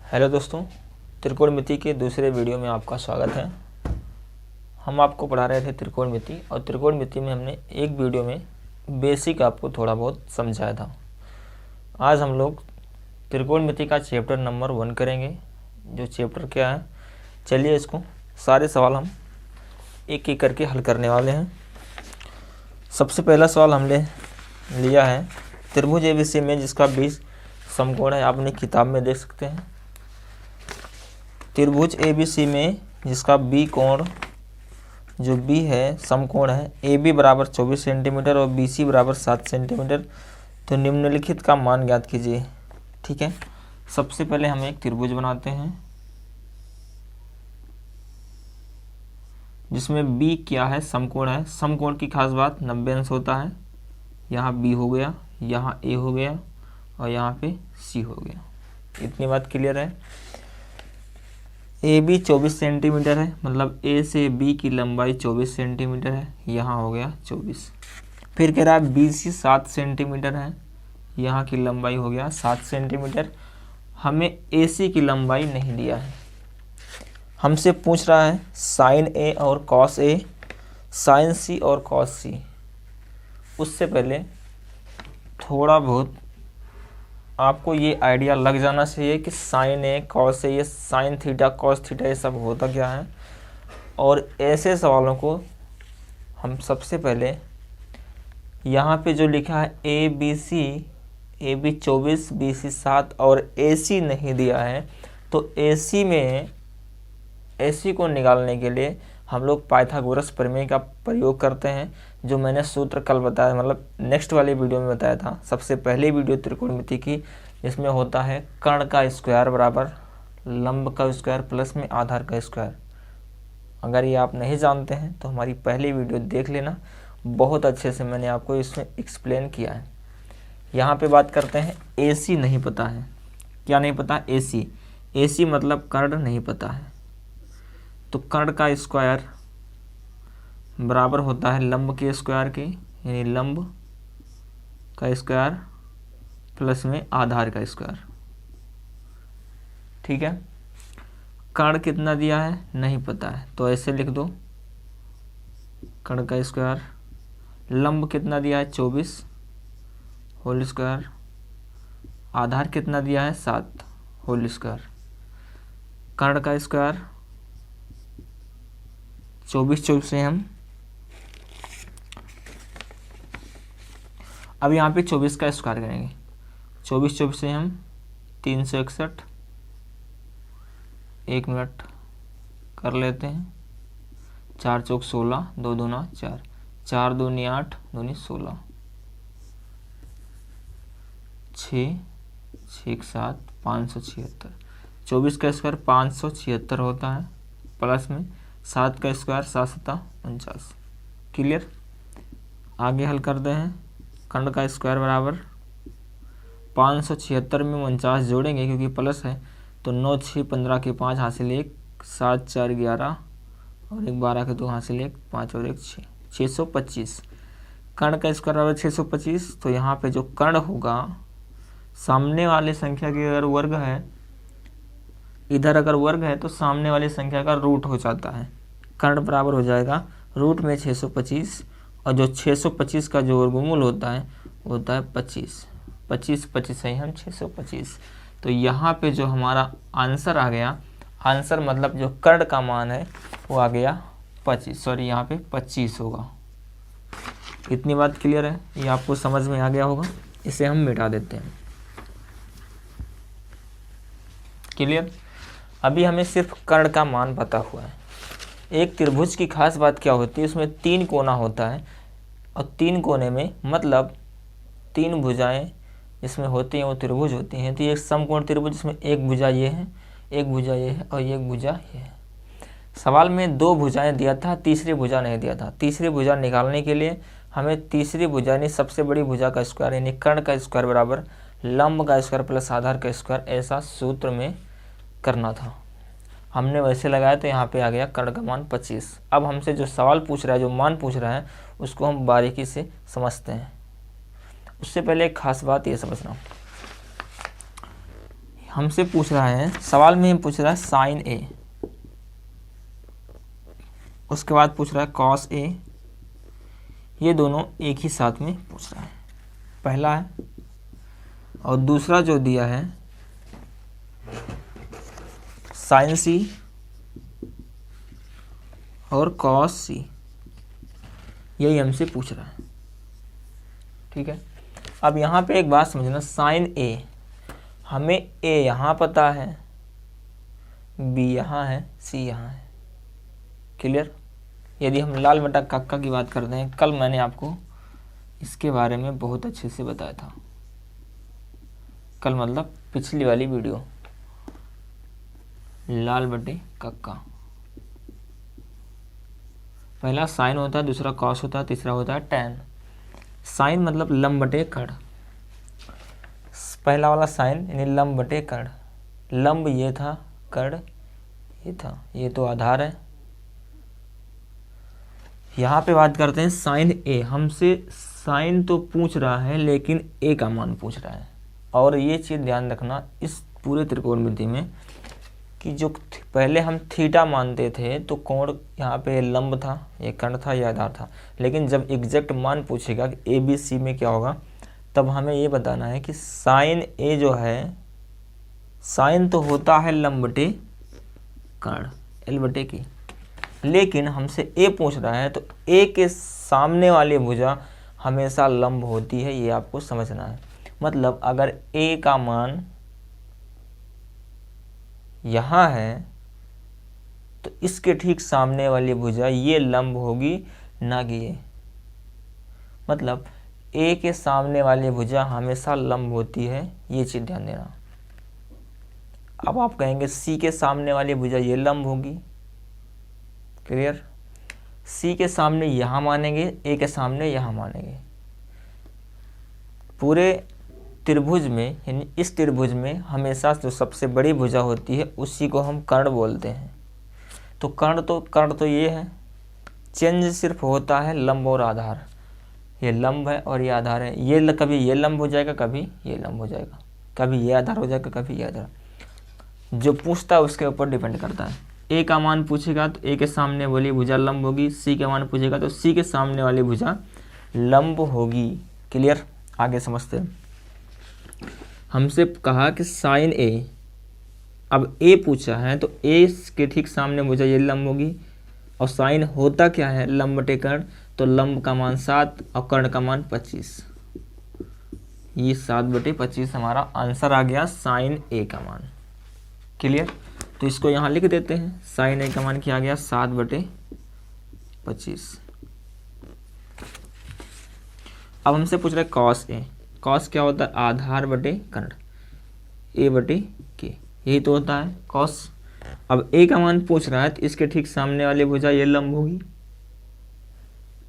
Hello दोस्तों, त्रिकोणमिति के दूसरे वीडियो में आपका स्वागत है। हम आपको पढ़ा रहे थे त्रिकोणमिति, और त्रिकोणमिति में हमने एक वीडियो में बेसिक आपको थोड़ा बहुत समझाया था। आज हम लोग त्रिकोणमिति का चैप्टर नंबर 1 करेंगे। जो चैप्टर क्या है, चलिए इसको सारे सवाल हम एक एक करके हल करने वाले हैं। सबसे पहला सवाल हमने लिया है त्रिभुज एबीसी में जिसका बीच समकोण है। आप अपनी किताब में देख सकते हैं। त्रिभुज एबीसी में जिसका बी कोण जो बी है समकोण है, ए बी बराबर 24 सेंटीमीटर और बी सी बराबर 7 सेंटीमीटर। तो निम्नलिखित का मान ज्ञात कीजिए। ठीक है, सबसे पहले हम एक त्रिभुज बनाते हैं जिसमें बी क्या है, समकोण है। समकोण की खास बात 90 अंश होता है। यहाँ बी हो गया, यहाँ ए हो गया और यहाँ पे सी हो गया। इतनी बात क्लियर है। ए बी 24 सेंटीमीटर है, मतलब ए से बी की लंबाई 24 सेंटीमीटर है। यहाँ हो गया 24। फिर कह रहा है बी सी 7 सेंटीमीटर है, यहाँ की लंबाई हो गया 7 सेंटीमीटर। हमें ए सी की लंबाई नहीं दिया है, हमसे पूछ रहा है साइन ए और कॉस ए, साइन सी और कॉस सी। उससे पहले थोड़ा बहुत आपको ये आइडिया लग जाना चाहिए कि साइन ए कॉस ए, ये साइन थीटा कॉस थीटा ये सब होता क्या है। और ऐसे सवालों को हम सबसे पहले यहाँ पे जो लिखा है ए बी 24 बी सी 7 और ए सी नहीं दिया है, तो ए सी में ए सी को निकालने के लिए हम लोग पाइथागोरस प्रमेय का प्रयोग करते हैं, जो मैंने सूत्र कल बताया, मतलब नेक्स्ट वाले वीडियो में बताया था। सबसे पहले वीडियो त्रिकोणमिति की, जिसमें होता है कर्ण का स्क्वायर बराबर लंब का स्क्वायर प्लस में आधार का स्क्वायर। अगर ये आप नहीं जानते हैं तो हमारी पहली वीडियो देख लेना, बहुत अच्छे से मैंने आपको इसमें एक्सप्लेन किया है। यहाँ पे बात करते हैं ए सी नहीं पता है। क्या नहीं पता? ए सी मतलब कर्ण नहीं पता है। तो कर्ण का स्क्वायर बराबर होता है लंब के स्क्वायर के, यानी लंब का स्क्वायर प्लस में आधार का स्क्वायर। ठीक है, कर्ण कितना दिया है नहीं पता है, तो ऐसे लिख दो कर्ण का स्क्वायर। लंब कितना दिया है 24 होल स्क्वायर, आधार कितना दिया है 7 होल स्क्वायर। कर्ण का स्क्वायर 24 से हम अब यहाँ पे 24 का स्क्वायर करेंगे। 24 से हम 361, 1 मिनट कर लेते हैं। 4 चौक 16, 2 दूना 4, 4 दूनी 8, दूनी 16, 6 6 7 576। 24 का स्क्वायर 576 होता है, प्लस में 7 का स्क्वायर 7 7 49। क्लियर। आगे हल करते हैं। कर्ण का स्क्वायर बराबर 576 में 49 जोड़ेंगे क्योंकि प्लस है, तो 9 6 15 के 5 हासिल 1, 7 4 11 और 1 12 के 2 हासिल 1, 5 और 1 6, 625। कर्ण का स्क्वायर बराबर 625। तो यहाँ पे जो कर्ण होगा, सामने वाली संख्या की अगर वर्ग है, इधर अगर वर्ग है तो सामने वाली संख्या का रूट हो जाता है। कर्ण बराबर हो जाएगा रूट में 625, और जो 625 का जो वर्गमूल होता है वो होता है 25। 25 से हम 625। तो यहाँ पे जो हमारा आंसर आ गया, आंसर मतलब जो कर्ण का मान है वो आ गया 25, सॉरी यहाँ पे 25 होगा। इतनी बात क्लियर है, ये आपको समझ में आ गया होगा। इसे हम मिटा देते हैं। क्लियर। अभी हमें सिर्फ कर्ण का मान पता हुआ है। एक त्रिभुज की खास बात क्या होती है, उसमें 3 कोना होता है, और 3 कोने में मतलब 3 भुजाएं जिसमें होती हैं वो त्रिभुज होती हैं। तो ये एक समकोण त्रिभुज जिसमें एक भुजा ये है, एक भुजा ये है और एक भुजा ये है। सवाल में 2 भुजाएं दिया था, तीसरी भुजा नहीं दिया था। तीसरी भुजा निकालने के लिए हमें तीसरी भुजा यानी सबसे बड़ी भुजा का स्क्वायर यानी कर्ण का स्क्वायर बराबर लंब का स्क्वायर प्लस आधार का स्क्वायर, ऐसा सूत्र में करना था। हमने वैसे लगाया तो यहाँ पे आ गया कर्ण का मान 25। अब हमसे जो सवाल पूछ रहा है, जो मान पूछ रहा है, उसको हम बारीकी से समझते हैं। उससे पहले एक खास बात ये समझना, हमसे पूछ रहा है, सवाल में पूछ रहा है साइन ए, उसके बाद पूछ रहा है कॉस ए, ये दोनों एक ही साथ में पूछ रहा है, पहला है। और दूसरा जो दिया है साइन सी और कॉस सी, यही हमसे पूछ रहा है। ठीक है, अब यहाँ पे एक बात समझना, साइन ए, हमें ए यहाँ पता है, बी यहाँ है, सी यहाँ है। क्लियर। यदि हम लाल बटा कक्का की बात करते हैं, कल मैंने आपको इसके बारे में बहुत अच्छे से बताया था, कल मतलब पिछली वाली वीडियो, लाल बटे कक्का। पहला साइन होता है, दूसरा कॉस होता है, तीसरा होता है टैन। साइन मतलब लंब बटे कर्ण, पहला वाला साइन यानी लंब बटे कर्ण, लंब ये था, कर्ण ये था, ये तो आधार है। यहाँ पे बात करते हैं साइन ए, हमसे साइन तो पूछ रहा है लेकिन ए का मान पूछ रहा है। और ये चीज़ ध्यान रखना इस पूरे त्रिकोणमिति में कि जो पहले हम थीटा मानते थे तो कोण यहाँ पे लंब था, ये कर्ण था, ये आधार था, लेकिन जब एग्जैक्ट मान पूछेगा कि ए बी सी में क्या होगा, तब हमें ये बताना है कि साइन ए जो है, साइन तो होता है लंब बटे कर्ण, एल बटे की, लेकिन हमसे ए पूछ रहा है तो ए के सामने वाली भुजा हमेशा लंब होती है, ये आपको समझना है। मतलब अगर ए का मान यहाँ है तो इसके ठीक सामने वाली भुजा ये लंब होगी, ना कि ये। मतलब ए के सामने वाली भुजा हमेशा लंब होती है, ये चीज़ ध्यान देना। अब आप कहेंगे सी के सामने वाली भुजा ये लंब होगी। क्लियर। सी के सामने यहाँ मानेंगे, ए के सामने यहाँ मानेंगे। पूरे त्रिभुज में यानी इस त्रिभुज में हमेशा जो सबसे बड़ी भुजा होती है उसी को हम कर्ण बोलते हैं। तो कर्ण तो ये है, चेंज सिर्फ होता है लंब और आधार। ये लंब है और ये आधार है, ये कभी ये लंब हो जाएगा, कभी ये लंब हो जाएगा, कभी ये आधार हो जाएगा, कभी ये आधार। जो पूछता है उसके ऊपर डिपेंड करता है। ए का मान पूछेगा तो ए के सामने वाली भुजा लंब होगी, सी का मान पूछेगा तो सी के सामने वाली भुजा लंब होगी। क्लियर। आगे समझते हैं। हमसे कहा कि साइन ए, अब ए पूछा है तो ए के ठीक सामने भुजा ये लंब होगी, और साइन होता क्या है लंब बटे कर्ण, तो लंब का मान 7 और कर्ण का मान 25, ये 7/25 हमारा आंसर आ गया साइन ए का मान। क्लियर। तो इसको यहाँ लिख देते हैं, साइन ए का मान क्या आ गया 7/25। अब हमसे पूछ रहे कॉस ए, कॉस क्या होता है आधार बटे कर्ण, ए बटे के, यही तो होता है कॉस। अब ए का मान पूछ रहा है तो इसके ठीक सामने वाली भुजा ये लंब होगी।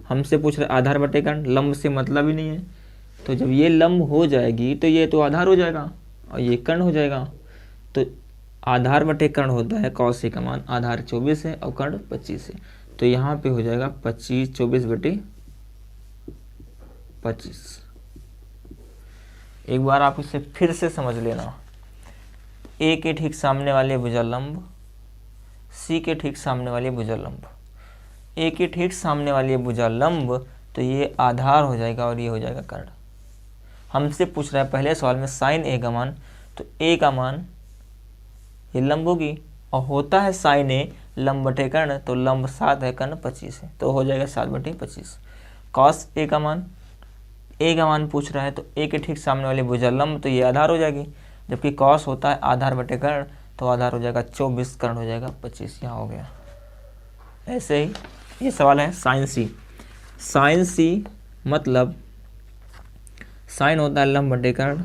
हमसे पूछ रहे आधार बटे कर्ण, लंब से मतलब ही नहीं है, तो जब ये लंब हो जाएगी तो ये तो आधार हो जाएगा और ये कर्ण हो जाएगा। तो आधार बटे कर्ण होता है कॉस ए का मान, आधार 24 है और कर्ण 25 है, तो यहाँ पे हो जाएगा 24/25। एक बार आप इसे फिर से समझ लेना। ए के ठीक सामने वाले भुजा लंब, सी के ठीक सामने वाली भुजा लंब, ए के ठीक सामने वाली भुजा लंब, तो ये आधार हो जाएगा और ये हो जाएगा कर्ण। हमसे पूछ रहा है पहले सवाल में साइन ए का मान, तो ए का मान ये लंब होगी और होता है साइन ए लंब बटे कर्ण, तो लंब 7 है, कर्ण 25 है, तो हो जाएगा 7/25। कॉस ए का मान, ए का मान पूछ रहा है तो ए के ठीक सामने वाली भुजा लंब, तो ये आधार हो जाएगी, जबकि कॉस होता है आधार बटे कर्ण, तो आधार हो जाएगा 24, कर्ण हो जाएगा 25। यहाँ हो गया। ऐसे ही ये सवाल है साइन सी। साइन सी मतलब साइन होता है लंब बटे कर्ण,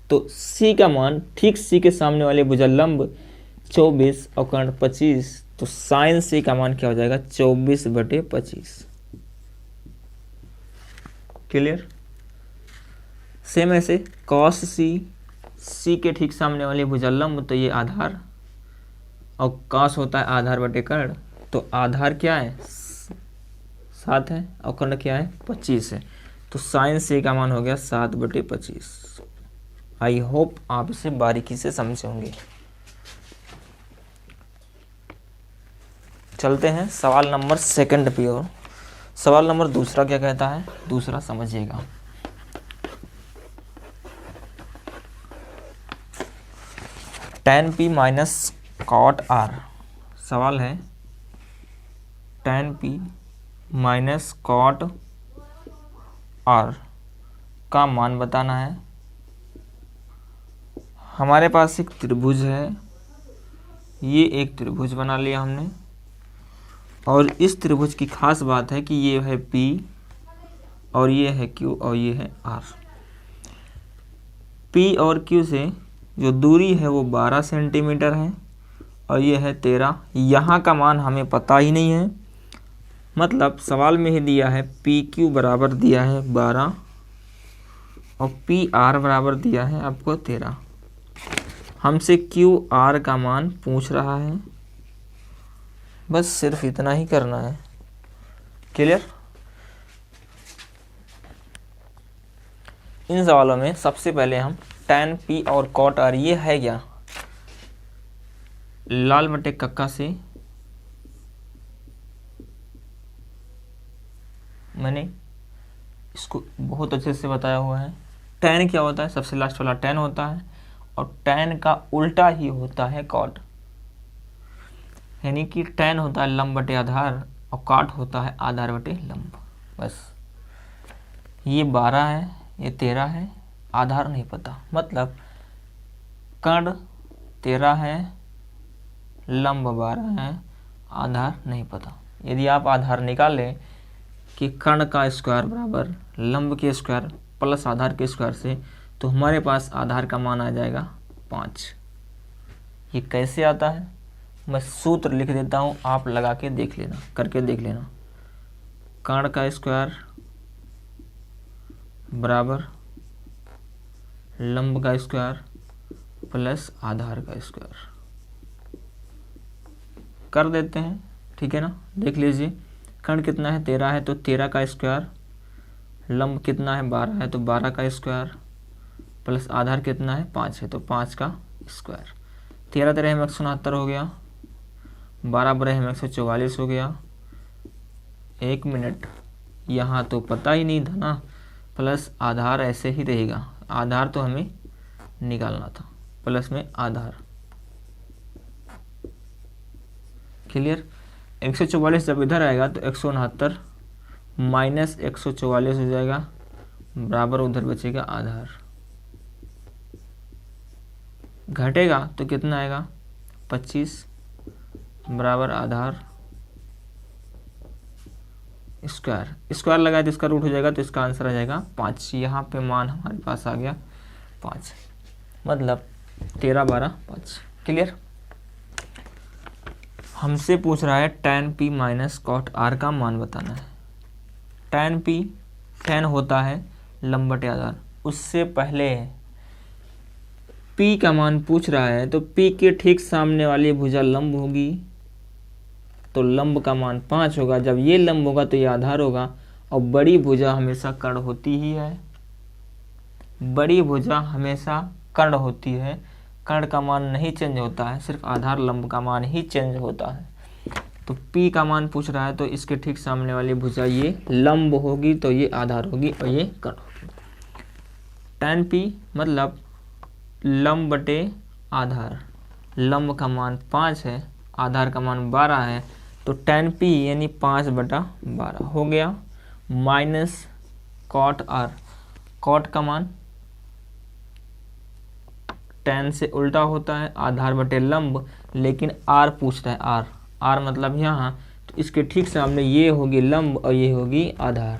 तो सी का मान ठीक सी के सामने वाली भुजा लंब 24 और कर्ण 25, तो साइन सी का मान क्या हो जाएगा 24/25। क्लियर। सेम ऐसे कॉस सी, सी के ठीक सामने वाली भुजा लंब, तो ये आधार, और कॉस होता है आधार बटे कर्ण, तो आधार क्या है 7 है और कर्ण क्या है 25 है, तो साइन सी का मान हो गया 7/25। आई होप आप इसे बारीकी से समझे होंगे। चलते हैं सवाल नंबर सेकंड पे और सवाल नंबर दूसरा क्या कहता है, दूसरा समझिएगा। tan p minus cot R, सवाल है tan p minus cot R का मान बताना है। हमारे पास एक त्रिभुज है, ये एक त्रिभुज बना लिया हमने, और इस त्रिभुज की खास बात है कि ये है P और ये है Q और ये है R। P और Q से जो दूरी है वो 12 सेंटीमीटर है और ये है 13। यहाँ का मान हमें पता ही नहीं है, मतलब सवाल में ही दिया है PQ बराबर दिया है 12 और PR बराबर दिया है आपको 13। हमसे QR का मान पूछ रहा है, बस सिर्फ इतना ही करना है। क्लियर? इन सवालों में सबसे पहले हम tan P और cot R, ये है क्या, लाल बटे कक्का से मैंने इसको बहुत अच्छे से बताया हुआ है। tan क्या होता है, सबसे लास्ट वाला tan होता है और tan का उल्टा ही होता है cot, यानी कि tan होता है लंब बटे आधार और cot होता है आधार बटे लंब। बस ये 12 है, ये 13 है, आधार नहीं पता, मतलब कर्ण 13 है, लंब 12 है, आधार नहीं पता। यदि आप आधार निकाल लें कि कर्ण का स्क्वायर बराबर लंब के स्क्वायर प्लस आधार के स्क्वायर से, तो हमारे पास आधार का मान आ जाएगा 5। ये कैसे आता है, मैं सूत्र लिख देता हूँ, आप लगा के देख लेना, करके देख लेना। कर्ण का स्क्वायर बराबर लंब का स्क्वायर प्लस आधार का स्क्वायर कर देते हैं, ठीक है ना। देख लीजिए कर्ण कितना है 13 है तो 13 का स्क्वायर, लंब कितना है 12 है तो 12 का स्क्वायर, प्लस आधार कितना है 5 है तो 5 का स्क्वायर। 13 13 में 169 हो गया, 12 12 में 144 हो गया। 1 मिनट, यहाँ तो पता ही नहीं था ना, प्लस आधार ऐसे ही रहेगा, आधार तो हमें निकालना था, प्लस में आधार। क्लियर? 144 जब इधर आएगा तो 169 माइनस 144 हो जाएगा, बराबर उधर बचेगा आधार। घटेगा तो कितना आएगा 25 बराबर आधार स्क्वायर। स्क्वायर लगाए तो इसका रूट हो जाएगा, तो इसका आंसर आ जाएगा 5। यहाँ पे मान हमारे पास आ गया 5, मतलब 13 12 5। क्लियर? हमसे पूछ रहा है tan P minus cot R का मान बताना है। tan P, tan होता है लंब बटे आधार, उससे पहले P का मान पूछ रहा है तो P के ठीक सामने वाली भुजा लंब होगी, तो लंब का मान 5 होगा। जब ये लंब होगा तो ये आधार होगा, और बड़ी भुजा हमेशा कर्ण होती ही है, बड़ी भुजा हमेशा कर्ण होती है। कर्ण का मान नहीं चेंज होता है, सिर्फ आधार लंब का मान ही चेंज होता है। तो P का मान पूछ रहा है तो इसके ठीक सामने वाली भुजा ये लंब होगी, तो ये आधार होगी और ये कर्ण होगी। tan P मतलब लंब बटे आधार, लंब का मान 5 है, आधार का मान 12 है, तो tan P यानी 5/12 हो गया, माइनस कॉट R। कॉट का मान tan से उल्टा होता है, आधार बटे लंब, लेकिन R पूछता है, R मतलब यहाँ, तो इसके ठीक सामने ये होगी लंब और ये होगी आधार।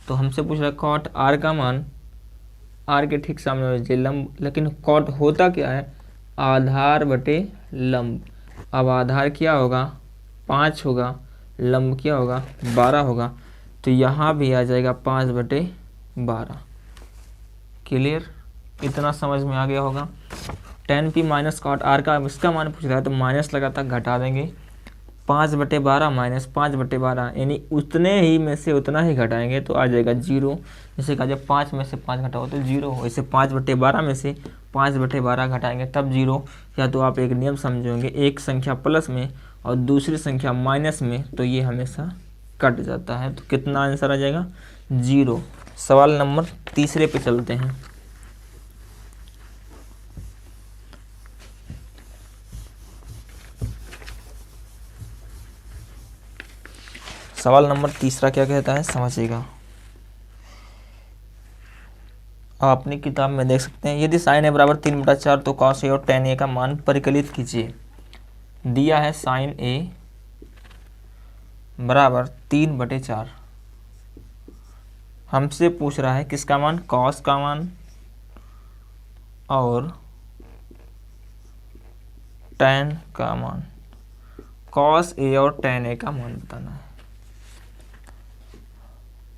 तो हमसे पूछ रहा है कॉट R का मान, R के ठीक सामने ये लंब, लेकिन कॉट होता क्या है आधार बटे लंब। अब आधार क्या होगा 5 होगा, लंब क्या होगा 12 होगा, तो यहाँ भी आ जाएगा 5/12। क्लियर? इतना समझ में आ गया होगा। tan P minus cot R का इसका मान पूछ रहा है तो माइनस लगातार घटा देंगे, 5/12 माइनस 5/12 यानी उतने ही में से उतना ही घटाएंगे तो आ जाएगा 0। जैसे कहा जब 5 में से 5 घटाओ तो 0, वैसे 5/12 में से 5/12 घटाएंगे तब 0। या तो आप एक नियम समझोगे, एक संख्या प्लस में और दूसरी संख्या माइनस में तो ये हमेशा कट जाता है। तो कितना आंसर आ जाएगा? 0। सवाल नंबर तीसरे पे चलते हैं। सवाल नंबर तीसरा क्या कहता है समझिएगा। आप अपनी किताब में देख सकते हैं। यदि साइन ए बराबर 3/4 तो कॉस ए और टेन ए का मान परिकलित कीजिए। दिया है साइन ए बराबर 3/4, हमसे पूछ रहा है किसका मान? कॉस का मान और टेन का मान। कॉस ए और टेन ए का मान बताना है।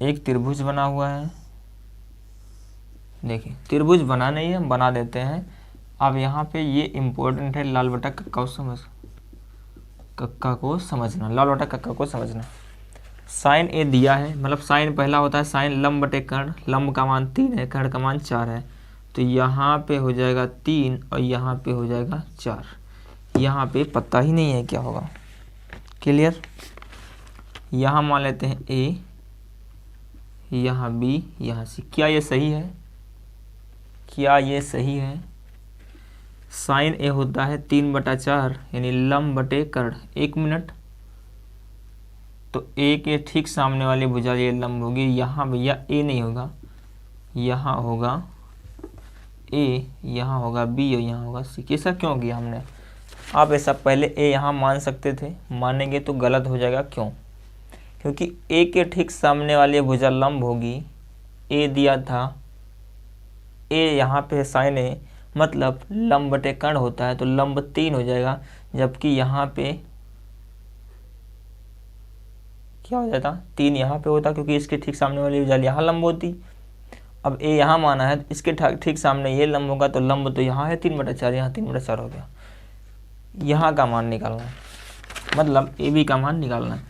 एक त्रिभुज बना हुआ है, देखिए त्रिभुज बना नहीं है, बना देते हैं। अब यहाँ पे ये इम्पोर्टेंट है, लाल बटा कक्का को समझना, लाल बटा कक्का को समझना। साइन ए दिया है, मतलब साइन पहला होता है साइन लंब बटे कर्ण, लंब का मान 3 है, कर्ण का मान 4 है। तो यहाँ पे हो जाएगा 3 और यहाँ पे हो जाएगा 4। यहाँ पे पता ही नहीं है क्या होगा। क्लियर? यहाँ मान लेते हैं ए, यहाँ बी, यहाँ सी। क्या ये सही है? क्या ये सही है? साइन ए होता है 3/4 यानी लंब बटे कर्ण। 1 मिनट, तो ए के ठीक सामने वाली भुजा ये लंब होगी। यहाँ भैया ए नहीं होगा, यहाँ होगा ए, यहाँ होगा बी और यहाँ होगा सी। कैसा क्यों किया हमने? आप ऐसा पहले ए यहाँ मान सकते थे, मानेंगे तो गलत हो जाएगा। क्यों? क्योंकि ए के ठीक सामने वाली भुजा लंब होगी। ए दिया था, ए यहाँ पे साइन ए मतलब लंब बटे कर्ण होता है तो लंब 3 हो जाएगा, जबकि यहाँ पे क्या हो जाता? 3 यहाँ पे होता, क्योंकि इसके ठीक सामने वाली भुजा यहाँ लंब होती। अब ए यहाँ माना है, इसके ठीक सामने ये लंब होगा तो लंब तो यहाँ है 3/4, यहाँ 3/4 हो गया। यहाँ का मान निकालना है, मतलब ए बी का मान निकालना है।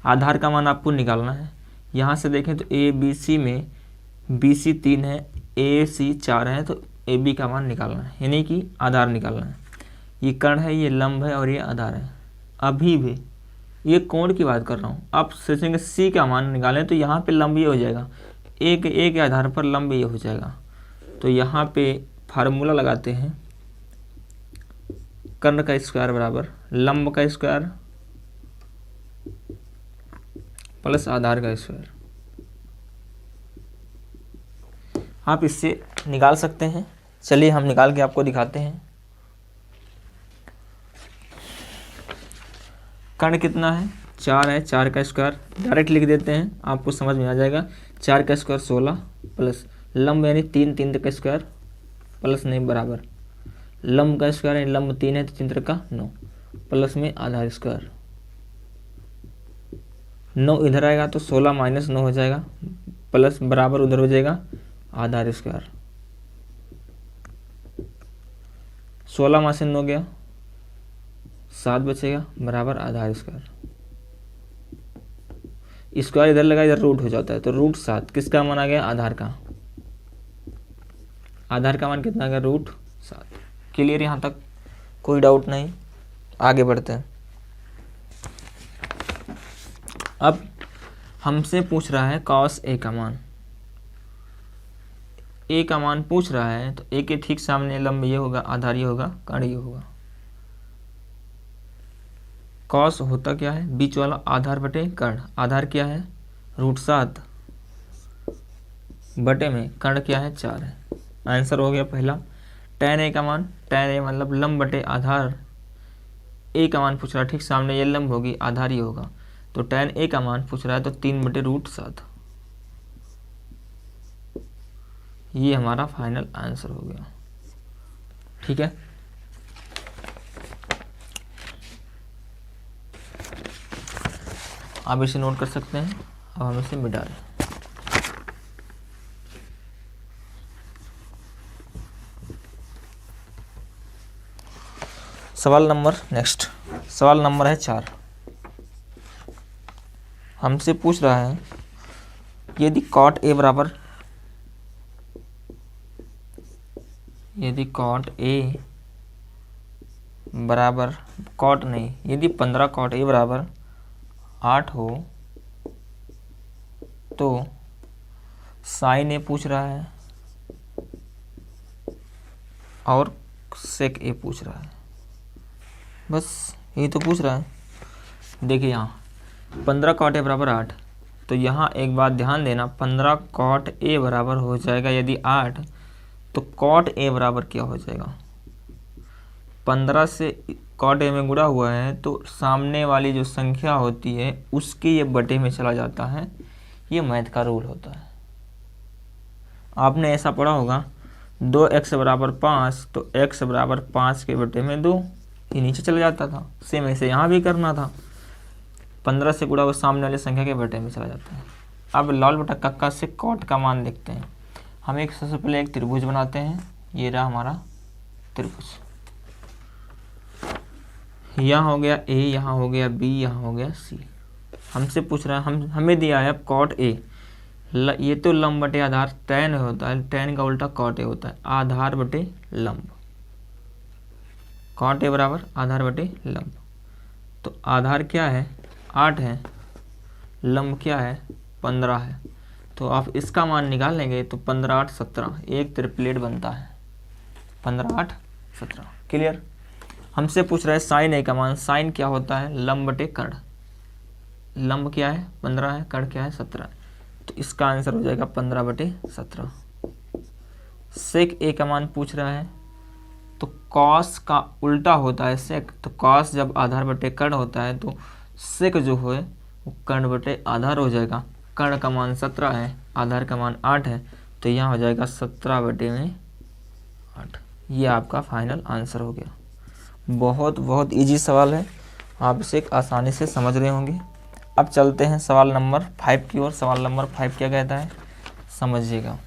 आधार का मान आपको निकालना है। यहाँ से देखें तो ए बी सी में बी सी 3 है, ए सी 4 है, तो ए बी का मान निकालना है, यानी कि आधार निकालना है। ये कर्ण है, ये लंब है और ये आधार है। अभी भी ये कोण की बात कर रहा हूँ। आप सोचेंगे सी का मान निकालें तो यहाँ पे लंब ये हो जाएगा, ए के आधार पर लंब ये हो जाएगा। तो यहाँ पे फार्मूला लगाते हैं, कर्ण का स्क्वायर बराबर लंब का स्क्वायर प्लस आधार का स्क्वायर। आप इससे निकाल सकते हैं। चलिए हम निकाल के आपको दिखाते हैं। कर्ण कितना है? 4 है, 4 का स्क्वायर डायरेक्ट लिख देते हैं, आपको समझ में आ जाएगा। 4 का स्क्वायर 16 प्लस लंब यानी 3 का स्क्वायर प्लस नहीं बराबर लंब का स्क्वायर यानी लंब 3 है तो 3 का 9 प्लस में आधार स्क्वायर। 9 इधर आएगा तो 16 माइनस 9 हो जाएगा, प्लस बराबर उधर हो जाएगा आधार स्क्वायर। 16 में से 9 गया, 7 बचेगा बराबर आधार स्क्वायर। स्क्वायर इधर लगा, इधर रूट हो जाता है तो √7 किसका मान आ गया? आधार का। आधार का मान कितना आ गया? √7। क्लियर? यहाँ तक कोई डाउट नहीं? आगे बढ़ते हैं। अब हमसे पूछ रहा है कॉस ए का मान। ए का मान पूछ रहा है तो ए के ठीक सामने लंब ये होगा, आधार ये होगा, कर्ण ये होगा। कॉस होता क्या है? बीच वाला आधार बटे कर्ण। आधार क्या है? √7 बटे में कर्ण क्या है? 4 है। आंसर हो गया पहला। tan ए का मान, tan ए मतलब लंब बटे आधार। ए का मान पूछ रहा है, ठीक सामने ये लंब होगी, आधार ये होगा, तो tan ए का मान पूछ रहा है तो 3/√7। ये हमारा फाइनल आंसर हो गया। ठीक है, आप इसे नोट कर सकते हैं। अब हम इसे मिटा दें। सवाल नंबर नेक्स्ट, सवाल नंबर है 4। हमसे पूछ रहा है यदि कॉट ए बराबर, यदि कॉट ए बराबर, कॉट नहीं, यदि 15 कॉट ए बराबर 8 हो तो साइन ए पूछ रहा है और सेक ए पूछ रहा है, बस यही तो पूछ रहा है। देखिए यहाँ 15 कॉट ए बराबर 8, तो यहाँ एक बात ध्यान देना, 15 कॉट ए बराबर हो जाएगा यदि 8, तो कॉट ए बराबर क्या हो जाएगा, 15 से कॉट ए में गुणा हुआ है तो सामने वाली जो संख्या होती है उसके ये बटे में चला जाता है, ये मैथ का रूल होता है। आपने ऐसा पढ़ा होगा 2x बराबर 5, तो x बराबर 5 के बटे में 2, ये नीचे चला जाता था। सेम ऐसे यहाँ भी करना था, 15 से गुणा हुआ सामने वाली संख्या के बटे में चला जाता है। अब लॉल बटा कक्का से कॉट का मान देखते हैं। हम एक सबसे पहले एक त्रिभुज बनाते हैं, ये रहा हमारा त्रिभुज, यहाँ हो गया a, यहाँ हो गया b, यहाँ हो गया c। हमसे पूछ रहा है, हमें दिया है कॉट a, ये तो लंब बटे आधार tan होता है, tan का उल्टा कॉट a होता है, आधार बटे लंब, कॉट a बराबर आधार बटे लंब। तो आधार क्या है 8 है, लंब क्या है 15 है, तो आप इसका मान निकाल लेंगे तो 15 8 17, एक त्रिप्लेट बनता है, 15 8 17। क्लियर। हमसे पूछ रहा है साइन ए का मान, साइन क्या होता है लंब बटे कर्ण, लंब क्या है 15 है, कर्ण क्या है 17 है, तो इसका आंसर हो जाएगा 15 बटे 17। सेक ए का मान पूछ रहा है, तो कॉस का उल्टा होता है सेक, तो कॉस जब आधार बटे कर्ण होता है तो सेक जो है वो कर्ण बटे आधार हो जाएगा। कर्ण का मान 17 है, आधार का मान 8 है, तो यहाँ हो जाएगा 17 बटे में 8। ये आपका फाइनल आंसर हो गया। बहुत इजी सवाल है, आप इसे आसानी से समझ रहे होंगे। अब चलते हैं सवाल नंबर 5 की ओर। सवाल नंबर 5 क्या कहता है समझिएगा।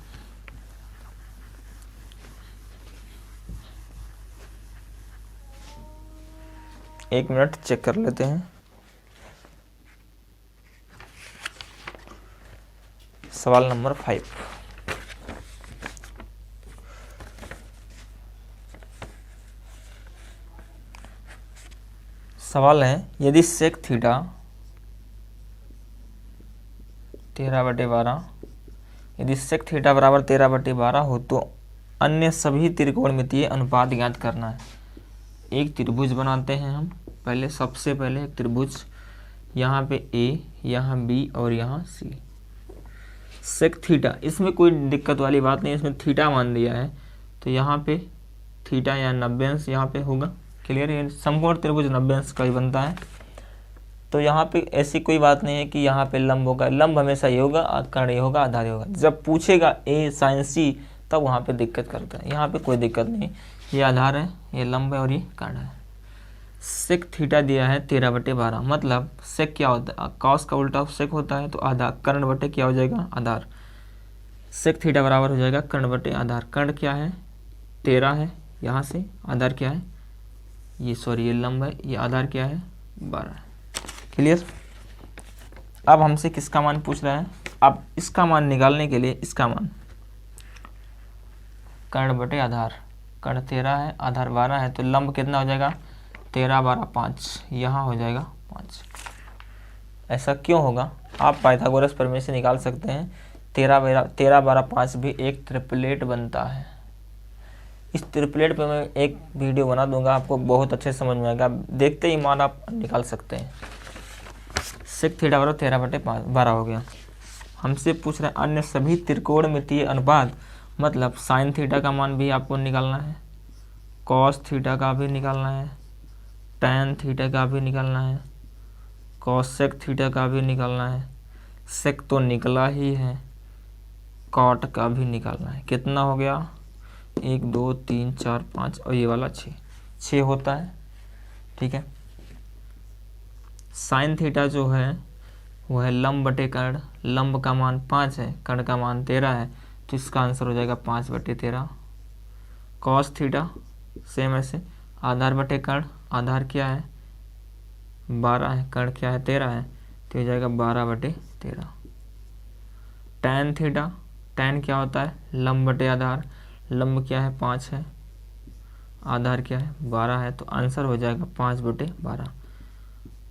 एक मिनट चेक कर लेते हैं। सवाल नंबर 5, सवाल है यदि सेक थीटा 13/12, यदि सेक थीटा बराबर 13/12 हो तो अन्य सभी त्रिकोणमितीय अनुपात ज्ञात करना है। एक त्रिभुज बनाते हैं हम पहले, सबसे पहले एक त्रिभुज, यहाँ पे ए, यहाँ बी और यहाँ सी। सेक थीटा, इसमें कोई दिक्कत वाली बात नहीं, इसमें थीटा मान दिया है तो यहाँ पे थीटा या 90 अंश यहाँ पे होगा। क्लियर है, समकोण त्रिभुज 90 अंश का ही बनता है, तो यहाँ पे ऐसी कोई बात नहीं है कि यहाँ पे लंब होगा, लंब हमेशा ये होगा, कर्ण ये होगा, आधार ये होगा। जब पूछेगा ए साइन सी तब वहाँ पे दिक्कत करता है, यहाँ पे कोई दिक्कत नहीं, ये आधार है, ये लंब है और ये कर्ण है। सेक थीटा दिया है 13/12, मतलब सेक क्या होता है कॉस का उल्टा सेक होता है, तो आधार कर्ण बटे क्या हो जाएगा आधार। सेक थीटा बराबर हो जाएगा कर्ण बटे आधार। कर्ण क्या है 13 है यहाँ से, आधार क्या है ये, सॉरी ये लंब है, ये आधार क्या है 12 है। क्लियर। अब हमसे किसका मान पूछ रहा है, अब इसका मान निकालने के लिए इसका मान कर्ण बटे आधार, कर्ण 13 है, आधार 12 है, तो लंब कितना हो जाएगा 13 12 5, यहाँ हो जाएगा 5। ऐसा क्यों होगा, आप पाइथागोरस प्रमेय से निकाल सकते हैं। 13 12 5 भी एक ट्रिपलेट बनता है। इस ट्रिपलेट पे मैं एक वीडियो बना दूंगा, आपको बहुत अच्छे समझ में आएगा, देखते ही मान आप निकाल सकते हैं। सेक थीटा बराबर 13/12 हो गया। हमसे पूछ रहे हैं अन्य सभी त्रिकोणमितीय अनुपात, मतलब साइन थीटा का मान भी आपको निकालना है, कॉस थीटा का भी निकालना है, टैन थीटा का भी निकालना है, कॉसेक थीटा का भी निकालना है, सेक तो निकला ही है, कॉट का भी निकालना है। कितना हो गया 1 2 3 4 5 और ये वाला 6 होता है। ठीक है, साइन थीटा जो है वो है लंब बटे कर्ण, लंब का मान 5 है, कर्ण का मान 13 है, तो इसका आंसर हो जाएगा 5/13। कॉस थीटा सेम ऐसे, आधार बटे कर्ण, आधार क्या है 12 है, कर्ण क्या है 13 है, तो हो जाएगा 12/13। tan थीटा, tan क्या होता है, लंब बटे आधार, लंब क्या है 5 है, आधार क्या है 12 है, तो आंसर हो जाएगा 5/12।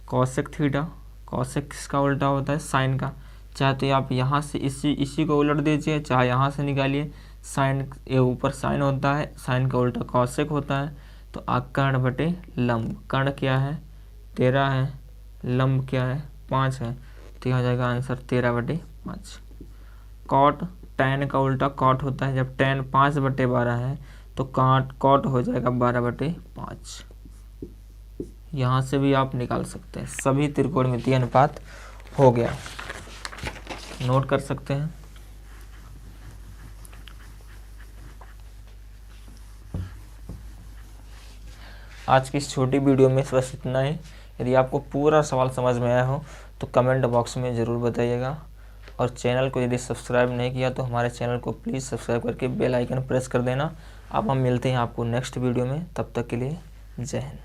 कॉसेक थीटा, कॉसेक किसका उल्टा होता है, साइन का। चाहे तो आप यहाँ से इसी को उलट दीजिए, चाहे यहाँ से निकालिए। साइन, ये ऊपर साइन होता है, साइन का उल्टा कॉसेक होता है। तो कर्ण बटे लंब, कर्ण क्या है 13 है, लंब क्या है 5 है, तो यहाँ जाएगा आंसर 13/5। कॉट, टैन का उल्टा कॉट होता है। जब टैन 5/12 है तो कॉट हो जाएगा 12/5। यहाँ से भी आप निकाल सकते हैं। सभी त्रिकोणमितीय अनुपात हो गया, नोट कर सकते हैं। आज की इस छोटी वीडियो में बस इतना ही। यदि आपको पूरा सवाल समझ में आया हो तो कमेंट बॉक्स में ज़रूर बताइएगा, और चैनल को यदि सब्सक्राइब नहीं किया तो हमारे चैनल को प्लीज़ सब्सक्राइब करके बेल आइकन प्रेस कर देना। अब हम मिलते हैं आपको नेक्स्ट वीडियो में, तब तक के लिए जय हिंद।